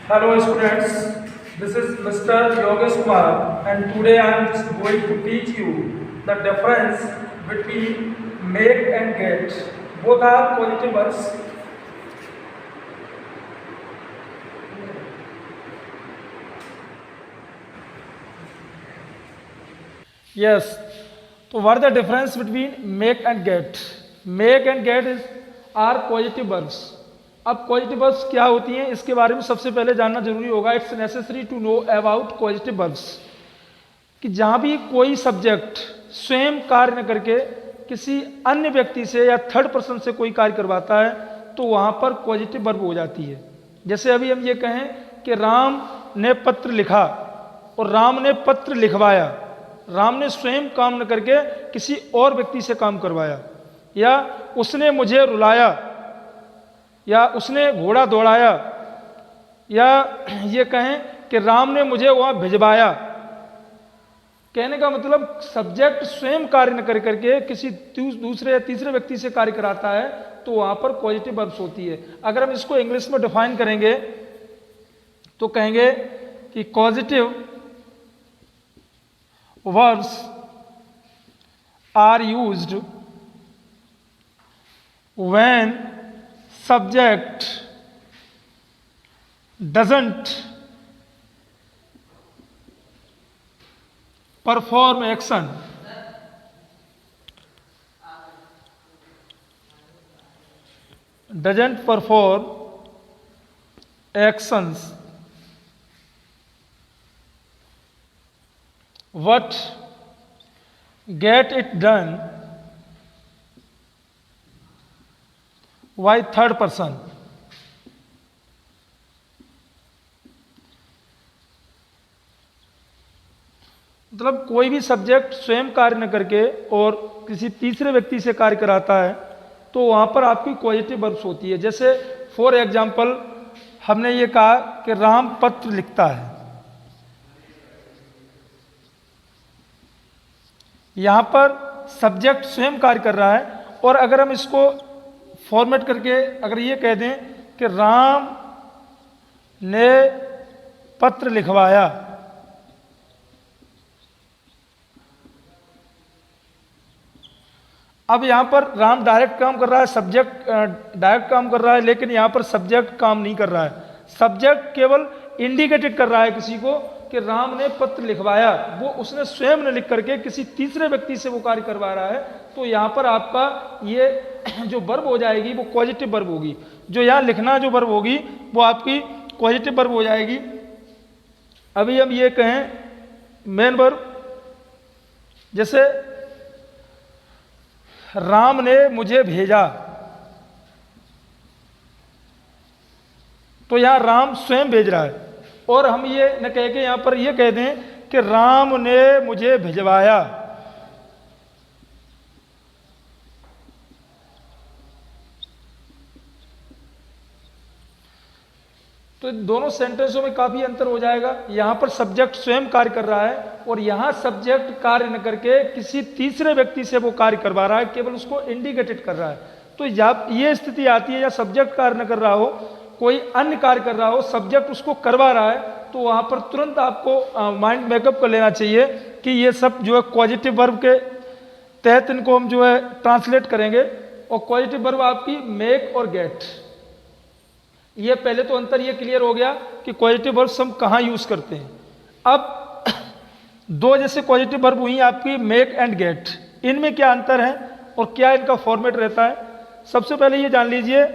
Hello students, this is Mr. Yogesh Kumar and today I am just going to teach you the difference between make and get. Both are positive verbs. Yes, so what is the difference between make and get? Make and get are positive verbs. अब positive verbs क्या होती हैं इसके बारे में सबसे पहले जानना जरूरी होगा. It's necessary to know about positive verbs कि जहां भी कोई सब्जेक्ट स्वयं कार्य न करके किसी अन्य व्यक्ति से या थर्ड पर्सन से कोई कार्य करवाता है तो वहां पर पॉजिटिव वर्ब हो जाती है. जैसे अभी हम ये कहें कि राम ने पत्र लिखा और राम ने पत्र लिखवाया. राम ने स्वयं काम न करके किसी और व्यक्ति से काम करवाया. या उसने मुझे रुलाया या उसने घोड़ा दौड़ाया. या ये कहें कि राम ने मुझे वहां भिजवाया. कहने का मतलब सब्जेक्ट स्वयं कार्य न कर करके किसी दूसरे या तीसरे व्यक्ति से कार्य कराता है तो वहां पर पॉजिटिव वर्ब्स होती है. अगर हम इसको इंग्लिश में डिफाइन करेंगे तो कहेंगे कि positive verbs are used when subject doesn't perform action actions what get it done by third person. मतलब कोई भी सब्जेक्ट स्वयं कार्य न करके और किसी तीसरे व्यक्ति से कार्य कराता है तो वहां पर आपकी पॉजिटिव वर्ब्स होती है. जैसे फॉर एग्जाम्पल हमने ये कहा कि राम पत्र लिखता है. यहां पर सब्जेक्ट स्वयं कार्य कर रहा है और अगर हम इसको फॉर्मेट करके अगर ये कह दें कि राम ने पत्र लिखवाया अब यहां पर राम डायरेक्ट काम कर रहा है, सब्जेक्ट डायरेक्ट काम कर रहा है, लेकिन यहां पर सब्जेक्ट काम नहीं कर रहा है. सब्जेक्ट केवल इंडिकेटेड कर रहा है किसी को कि राम ने पत्र लिखवाया. वो उसने स्वयं ने लिख करके किसी तीसरे व्यक्ति से वो कार्य करवा रहा है. तो यहां पर आपका ये जो वर्ब हो जाएगी वो पॉजिटिव वर्ब होगी. जो यहां लिखना जो वर्ब होगी वो आपकी पॉजिटिव वर्ब हो जाएगी. अभी हम ये कहें मेन वर्ब जैसे राम ने मुझे भेजा तो यहां राम स्वयं भेज रहा है. और हम ये न कह के यहां पर ये कह दें कि राम ने मुझे भिजवाया. तो दोनों सेंटेंसों में काफी अंतर हो जाएगा. यहां पर सब्जेक्ट स्वयं कार्य कर रहा है और यहां सब्जेक्ट कार्य न करके किसी तीसरे व्यक्ति से वो कार्य करवा रहा है, केवल उसको इंडिकेटेड कर रहा है. तो जब ये स्थिति आती है या सब्जेक्ट कार्य न कर रहा हो, कोई अन्य कार्य कर रहा हो, सब्जेक्ट उसको करवा रहा है, तो वहां पर तुरंत आपको माइंड मेकअप कर लेना चाहिए कि ये सब जो है पॉजिटिव वर्ब के तहत इनको हम जो है ट्रांसलेट करेंगे. और पॉजिटिव वर्ब आपकी मेक और गेट. ये पहले तो अंतर ये क्लियर हो गया कि पॉजिटिव वर्ब्स हम कहाँ यूज करते हैं. अब दो जैसे पॉजिटिव वर्ब हुई आपकी मेक एंड गेट. इनमें क्या अंतर है और क्या इनका फॉर्मेट रहता है. सबसे पहले ये जान लीजिए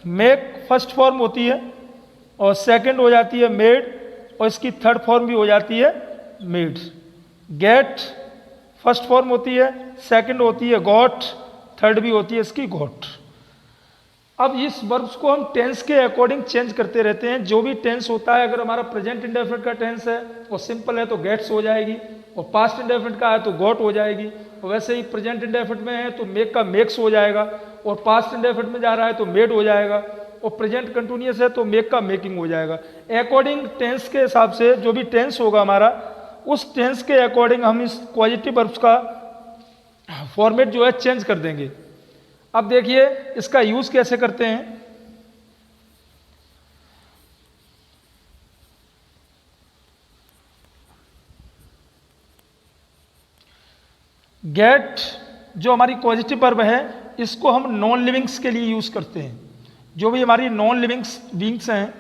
मेक फर्स्ट फॉर्म होती है और सेकंड हो जाती है मेड और इसकी थर्ड फॉर्म भी हो जाती है मेड. गेट फर्स्ट फॉर्म होती है, सेकंड होती है गॉट, थर्ड भी होती है इसकी गॉट. अब इस वर्ब्स को हम टेंस के अकॉर्डिंग चेंज करते रहते हैं. जो भी टेंस होता है, अगर हमारा प्रेजेंट इंडेफिनिट का टेंस है और सिंपल है तो गेट्स हो जाएगी, और पास्ट इंडेफिनिट का है तो गॉट हो जाएगी. और वैसे ही प्रेजेंट इंडेफिनिट में है तो मेक का मेक्स हो जाएगा, और पास्ट इंडेफिनिट में जा रहा है तो मेड हो जाएगा, और प्रेजेंट कंटिन्यूअस है तो मेक का मेकिंग हो जाएगा. अकॉर्डिंग टेंस के हिसाब से जो भी टेंस होगा हमारा, उस टेंस के अकॉर्डिंग हम इस पॉजिटिव वर्ब्स का फॉर्मेट जो है चेंज कर देंगे. अब देखिए इसका यूज कैसे करते हैं. गेट जो हमारी पॉजिटिव वर्ब है, इसको हम नॉन लिविंग्स के लिए यूज़ करते हैं। जो भी हमारी नॉन लिविंग्स बींग्स हैं,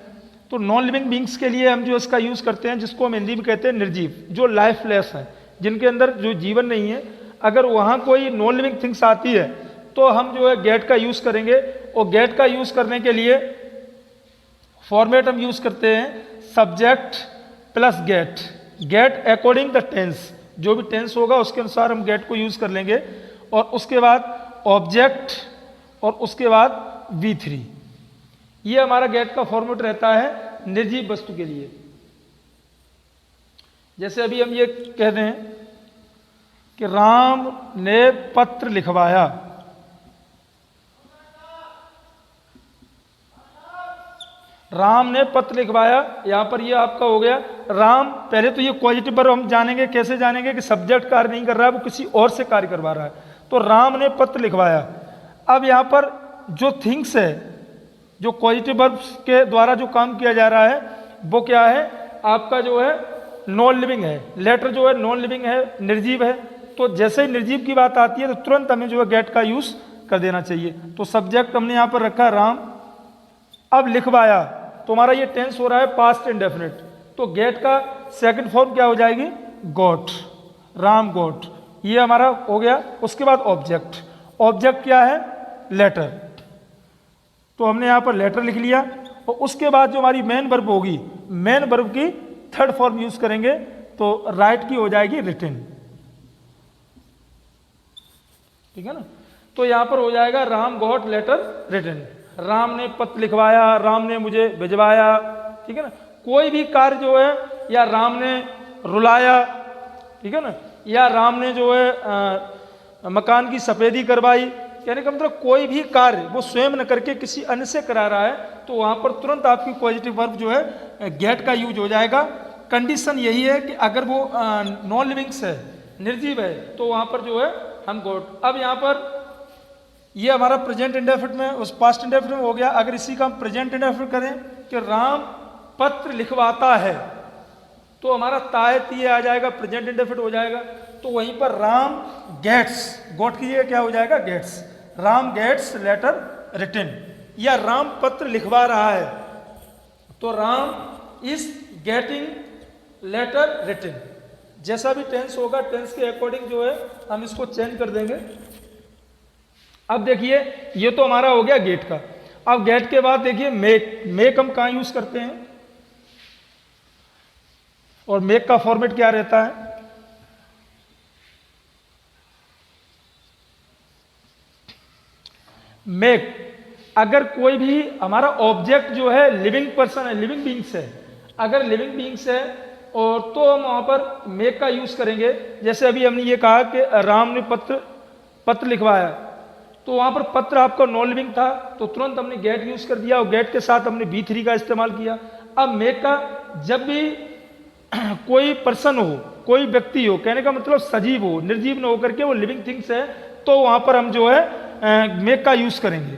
तो नॉन लिविंग बींग्स के लिए हम जो इसका यूज़ करते हैं, जिसको हम हिंदी में कहते हैं निर्जीव, जो लाइफलेस है, जिनके अंदर जो जीवन नहीं है, अगर वहाँ कोई नॉन लिविंग थिंग्स आती है तो हम जो है गेट का यूज़ करेंगे। और गेट का यूज़ करने के लिए फॉर्मेट हम यूज़ करते हैं subject plus get. Get according the tense, जो भी टेंस होगा उसके अनुसार हम गेट को यूज़ कर लेंगे। और उसके बाद ऑब्जेक्ट और उसके बाद V3। ये हमारा गेट का फॉर्मेट रहता है निर्जीव वस्तु के लिए। जैसे अभी हम ये कह दें कि राम ने पत्र लिखवाया, राम ने पत्र लिखवाया, यहां पर ये आपका हो गया राम। पहले तो ये पॉजिटिव वर्ब हम जानेंगे, कैसे जानेंगे कि सब्जेक्ट कार्य नहीं कर रहा है, वो किसी और से कार्य करवा रहा है। तो राम ने पत्र लिखवाया। अब यहां पर जो थिंग्स है, जो पॉजिटिव वर्ब्स के द्वारा जो काम किया जा रहा है, वो क्या है, आपका जो है नॉन लिविंग है। लेटर जो है नॉन लिविंग है, निर्जीव है। तो जैसे ही निर्जीव की बात आती है तो तुरंत हमें जो है गेट का यूज कर देना चाहिए। तो सब्जेक्ट हमने यहां पर रखा राम। अब लिखवाया, तो हमारा ये टेंस हो रहा है पास्ट इंडेफिनिट, तो गेट का सेकंड फॉर्म क्या हो जाएगी, गॉट, राम गॉट। ये हमारा हो गया। उसके बाद ऑब्जेक्ट, ऑब्जेक्ट क्या है, लेटर। तो हमने यहां पर लेटर लिख लिया। और उसके बाद जो हमारी मेन वर्ब होगी, मेन वर्ब की थर्ड फॉर्म यूज करेंगे, तो राइट की हो जाएगी रिटन। ठीक है ना। तो यहां पर हो जाएगा Ram got letter written. Ram ने पत्र लिखवाया, राम ने मुझे भिजवाया। ठीक है ना। कोई भी कार्य जो है, या राम ने रुलाया, ठीक है ना, या राम ने जो है मकान की सफेदी करवाई, कहने का मतलब कोई भी कार्य वो स्वयं न करके किसी अन्य से करा रहा है, तो वहां पर तुरंत आपकी पॉजिटिव वर्ब जो है गेट का यूज हो जाएगा। कंडीशन यही है कि अगर वो नॉन लिविंग्स है, निर्जीव है, तो वहां पर जो है हम गॉट। अब यहां पर ये हमारा प्रेजेंट इंडेफिनिट में, उस पास्ट इंडेफिनिट में हो गया। अगर इसी का हम प्रेजेंट इंडेफिनिट करें कि राम पत्र लिखवाता है, तो हमारा तायत ये आ जाएगा, प्रेजेंट इंडेफिनिट हो जाएगा। तो वहीं पर राम गेट्स, गॉट की जगह क्या हो जाएगा, gets. Ram gets letter written, या राम पत्र लिखवा रहा है, तो Ram is getting letter written. जैसा भी टेंस होगा, टेंस के अकॉर्डिंग जो है हम इसको चेंज कर देंगे। अब देखिए, ये तो हमारा हो गया गेट का। अब गेट के बाद देखिए मेक। मेक हम कहां यूज करते हैं, और मेक का फॉर्मेट क्या रहता है, मेक। अगर कोई भी हमारा ऑब्जेक्ट जो है लिविंग पर्सन है, लिविंग बींग्स है, अगर लिविंग बींग्स है, और तो हम वहां पर मेक का यूज करेंगे। जैसे अभी हमने ये कहा कि राम ने पत्र लिखवाया, तो वहां पर पत्र आपका नॉन लिविंग था, तो तुरंत हमने गेट यूज कर दिया, और गेट के साथ हमने V3 का इस्तेमाल किया। अब मेक का, जब भी कोई पर्सन हो, कोई व्यक्ति हो, कहने का मतलब सजीव हो, निर्जीव न होकर के वो लिविंग थिंग्स है, तो वहां पर हम जो है मेक का यूज करेंगे।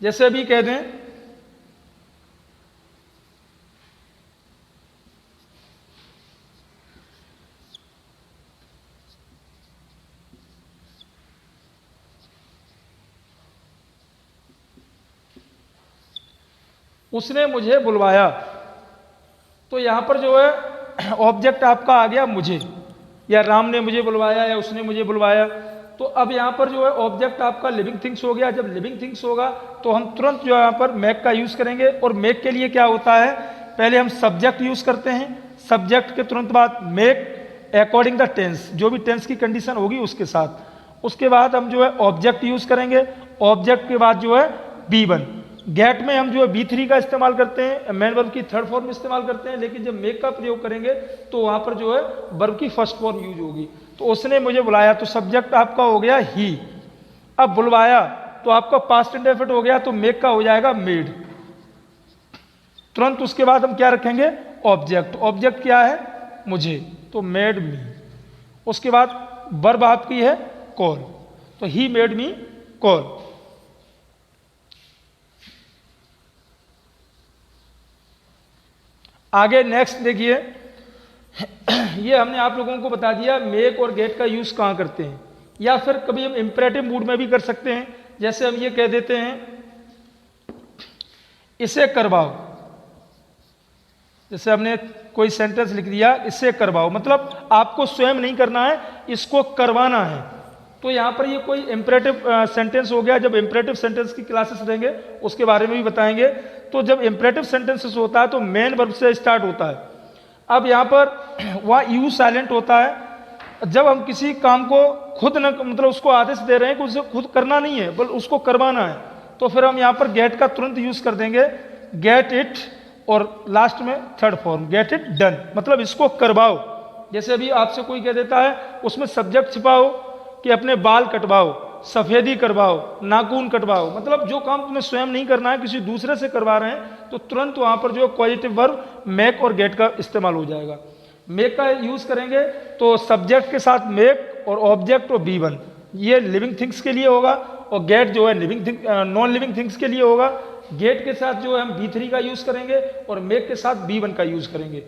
जैसे अभी कह दें उसने मुझे बुलवाया, तो यहां पर जो है ऑब्जेक्ट आपका आ गया मुझे, या राम ने मुझे बुलवाया, या उसने मुझे बुलवाया। तो अब यहां पर जो है ऑब्जेक्ट आपका लिविंग थिंग्स हो गया। जब लिविंग थिंग्स होगा तो हम तुरंत जो यहां पर मेक का यूज करेंगे। और मेक के लिए क्या होता है, पहले हम सब्जेक्ट यूज करते हैं, सब्जेक्ट के तुरंत बाद मेक अकॉर्डिंग द टेंस, जो भी टेंस की कंडीशन होगी उसके साथ। उसके बाद हम जो है ऑब्जेक्ट यूज करेंगे। ऑब्जेक्ट के बाद जो है V1। गेट में हम जो है V3 का इस्तेमाल करते हैं, मेन वर्ब की थर्ड फॉर्म इस्तेमाल करते हैं, लेकिन जब मेक का प्रयोग करेंगे तो वहां पर जो है वर्ब की फर्स्ट फॉर्म यूज होगी। तो उसने मुझे बुलाया, तो सब्जेक्ट आपका हो गया ही। अब बुलवाया तो आपका पास्ट इंडेफिनिट हो गया, तो मेक का हो जाएगा मेड। तुरंत उसके बाद हम क्या रखेंगे, ऑब्जेक्ट। ऑब्जेक्ट क्या है, मुझे, तो मेड मी। उसके बाद वर्ब आपकी है कॉल, तो ही मेड मी कॉल। आगे नेक्स्ट देखिए, ये हमने आप लोगों को बता दिया मेक और गेट का यूज कहाँ करते हैं, या फिर कभी हम इंपरेटिव मूड में भी कर सकते हैं। जैसे हम ये कह देते हैं इसे करवाओ, जैसे हमने कोई सेंटेंस लिख दिया इसे करवाओ, मतलब आपको स्वयं नहीं करना है, इसको करवाना है। तो यहाँ पर ये कोई इंपरेटिव सेंटेंस हो गया। जब इंपरेटिव सेंटेंस की क्लासेस देंगे उसके बारे में भी बताएंगे। तो जब इंपरेटिव सेंटेंसेस होता है तो मेन वर्ब से स्टार्ट होता है। अब यहाँ पर वहाँ यू साइलेंट होता है। जब हम किसी काम को खुद न मतलब उसको आदेश दे रहे हैं कि उसे खुद करना नहीं है बल्कि उसको करवाना है, तो फिर हम यहाँ पर गेट का तुरंत यूज कर देंगे, गेट इट, और लास्ट में third form get it done, मतलब इसको करवाओ। जैसे अभी आपसे कोई कह देता है उसमें सब्जेक्ट छिपाओ कि अपने बाल कटवाओ, सफेदी करवाओ, नाखून कटवाओ, मतलब जो काम तुम्हें स्वयं नहीं करना है किसी दूसरे से करवा रहे हैं, तो तुरंत वहां पर जो पॉजिटिव वर्ब मेक और गेट का इस्तेमाल हो जाएगा। मेक का यूज करेंगे तो सब्जेक्ट के साथ मेक और ऑब्जेक्ट और बी वन, ये लिविंग थिंग्स के लिए होगा, और गेट जो है living thing non living things के लिए होगा। गेट के साथ जो है हम B3 का यूज करेंगे और मेक के साथ B1 का यूज करेंगे।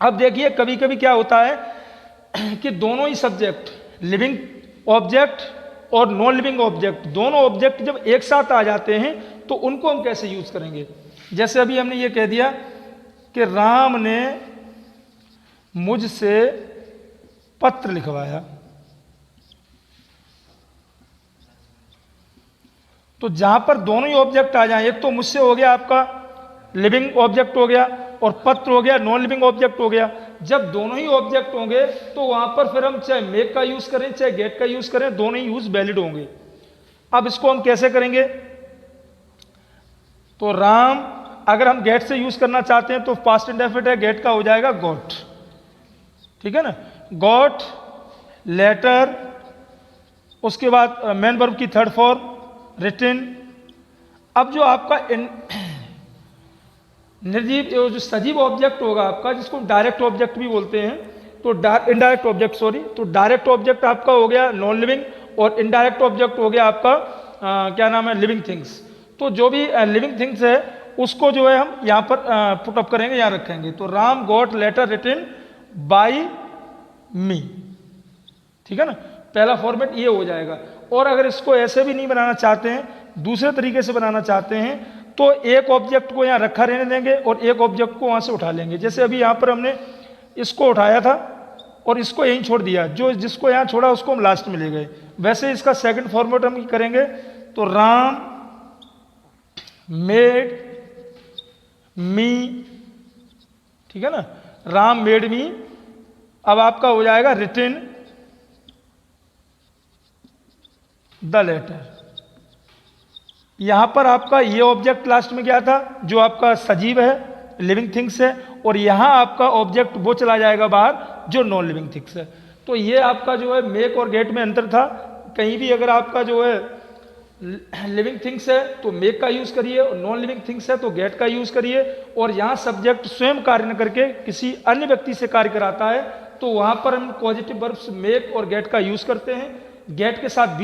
अब देखिए कभी कभी क्या होता है कि दोनों ही सब्जेक्ट लिविंग ऑब्जेक्ट और नॉन लिविंग ऑब्जेक्ट, दोनों ऑब्जेक्ट जब एक साथ आ जाते हैं तो उनको हम कैसे यूज करेंगे। जैसे अभी हमने ये कह दिया कि राम ने मुझसे पत्र लिखवाया, तो जहां पर दोनों ही ऑब्जेक्ट आ जाएं, एक तो मुझसे हो गया आपका लिविंग ऑब्जेक्ट हो गया और पत्र हो गया नॉन लिविंग ऑब्जेक्ट हो गया। जब दोनों ही ऑब्जेक्ट होंगे तो वहां पर फिर हम चाहे मेक का यूज करें चाहे गेट का यूज करें, दोनों ही यूज वैलिड होंगे। अब इसको हम कैसे करेंगे, तो राम अगर हम गेट से यूज करना चाहते हैं तो पास्ट इंडेफिनिट है, गेट का हो जाएगा गॉट, ठीक है ना, गॉट लेटर, उसके बाद मेन वर्ब की थर्ड फॉर्म रिटन। अब जो आपका निर्जीव जो सजीव ऑब्जेक्ट होगा आपका, जिसको डायरेक्ट ऑब्जेक्ट भी बोलते हैं, तो इनडायरेक्ट ऑब्जेक्ट सॉरी, तो डायरेक्ट ऑब्जेक्ट आपका हो गया नॉन लिविंग और इनडायरेक्ट ऑब्जेक्ट हो गया आपका क्या नाम है लिविंग थिंग्स। तो जो भी लिविंग थिंग्स है उसको जो है हम यहाँ पर पुट अप करेंगे, यहाँ रखेंगे। तो Ram got letter written by me, ठीक है ना, पहला फॉर्मेट ये हो जाएगा। और अगर इसको ऐसे भी नहीं बनाना चाहते हैं, दूसरे तरीके से बनाना चाहते हैं, तो एक ऑब्जेक्ट को यहाँ रखा रहने देंगे और एक ऑब्जेक्ट को वहां से उठा लेंगे। जैसे अभी यहाँ पर हमने इसको उठाया था और इसको यहीं छोड़ दिया, जो जिसको यहाँ छोड़ा उसको हम लास्ट में ले गए। वैसे इसका सेकंड फॉर्मेट हम करेंगे, तो राम मेड मी, ठीक है ना, राम मेड मी। अब आपका हो जाएगा रिटन द लेटर। यहां पर आपका ये ऑब्जेक्ट लास्ट में क्या था, जो आपका सजीव है लिविंग थिंग्स है, और यहां आपका ऑब्जेक्ट वो चला जाएगा बाहर जो नॉन लिविंग थिंग्स है। तो ये आपका जो है मेक और गेट में अंतर था। कहीं भी अगर आपका जो है लिविंग थिंग्स है तो मेक का यूज करिए, और नॉन लिविंग थिंग्स है तो गेट का यूज करिए। और यहां सब्जेक्ट स्वयं कार्य न करके किसी अन्य व्यक्ति से कार्य कराता है, तो वहां पर हम पॉजिटिव वर्ब्स मेक और गेट का यूज करते हैं। गेट के साथ